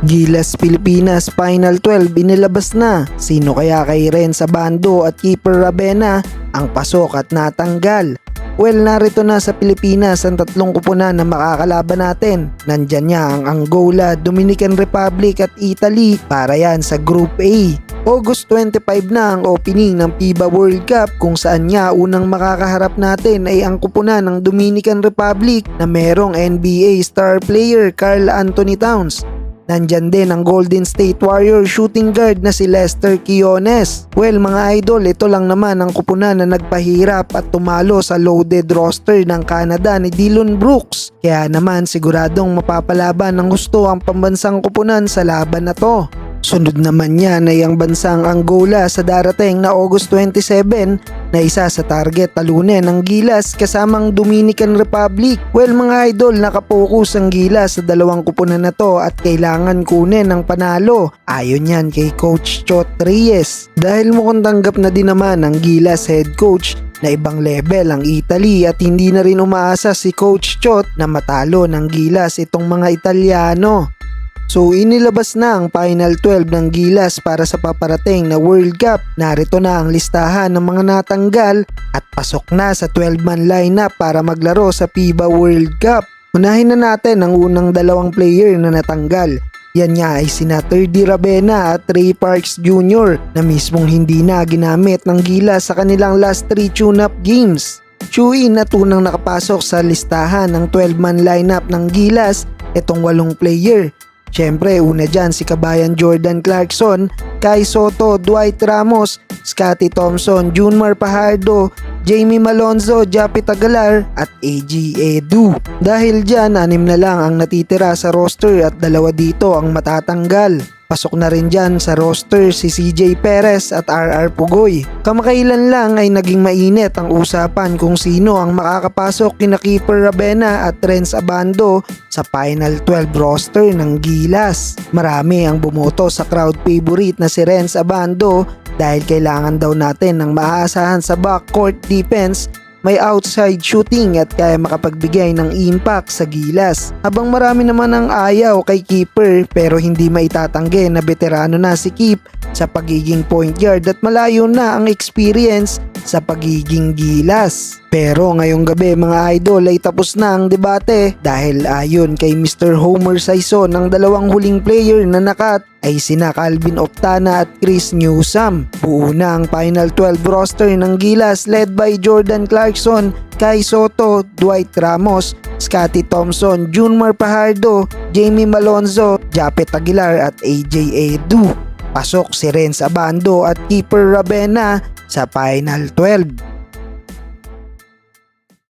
Gilas Pilipinas Final 12 inilabas na. Sino kaya kay Renz Abando at Keeper Ravena ang pasok at natanggal? Well, narito na sa Pilipinas ang tatlong kupunan na makakalaban natin. Nandyan niya ang Angola, Dominican Republic at Italy para yan sa Group A. August 25 na ang opening ng FIBA World Cup kung saan niya unang makakaharap natin ay ang kupunan ng Dominican Republic na merong NBA star player Karl Anthony Towns. Nandyan din ang Golden State Warriors shooting guard na si Lester Quiones. Well mga idol, ito lang naman ang kupunan na nagpahirap at tumalo sa loaded roster ng Canada ni Dillon Brooks. Kaya naman siguradong mapapalaban ng gusto ang pambansang kupunan sa laban na to. Sunod naman yan ay ang bansang Angola sa darating na August 27 na isa sa target talunin ng Gilas kasamang Dominican Republic. Well mga idol, nakapokus ang Gilas sa dalawang kupunan na to at kailangan kunin ng panalo. Ayon yan kay Coach Chot Reyes. Dahil mukhang tanggap na din naman ng Gilas head coach na ibang level ang Italy at hindi na rin umaasa si Coach Chot na matalo ng Gilas itong mga Italyano. So inilabas na ang Final 12 ng Gilas para sa paparating na World Cup. Narito na ang listahan ng mga natanggal at pasok na sa 12-man lineup para maglaro sa FIBA World Cup. Unahin na natin ang unang dalawang player na natanggal. Yan nga ay sina Terdy Ravena at Ray Parks Jr. na mismong hindi na ginamit ng Gilas sa kanilang last 3 tune-up games. Chuin na tunang nakapasok sa listahan ng 12-man lineup ng Gilas itong 8 player. Siyempre, una dyan si kabayan Jordan Clarkson, Kai Soto, Dwight Ramos, Scottie Thompson, Junmar Fajardo, Jamie Malonzo, Japit Tagalar at AG Edu. Dahil dyan, 6 na lang ang natitira sa roster at 2 dito ang matatanggal. Pasok na rin dyan sa roster si CJ Perez at RR Pugoy. Kamakailan lang ay naging mainit ang usapan kung sino ang makakapasok kina Keeper Ravena at Renz Abando sa Final 12 roster ng Gilas. Marami ang bumoto sa crowd favorite na si Renz Abando dahil kailangan daw natin ng maaasahan sa backcourt defense, may outside shooting at kaya makapagbigay ng impact sa Gilas. Habang marami naman ang ayaw kay Keeper pero hindi maitatanggi na veterano na si Keep sa pagiging point guard at malayo na ang experience sa pagiging Gilas. Pero ngayong gabi mga idol ay tapos na ang debate dahil ayon kay Mr. Homer Saison ang dalawang huling player na nakat ay sina Calvin Optana at Chris Newsome. Buo na ang Final 12 roster ng Gilas led by Jordan Clarkson, Kai Soto, Dwight Ramos, Scottie Thompson, Junmar Fajardo, Jamie Malonzo, Japet Aguilar at AJ Edu. Pasok si Renz Abando at Keeper Ravena sa Final 12.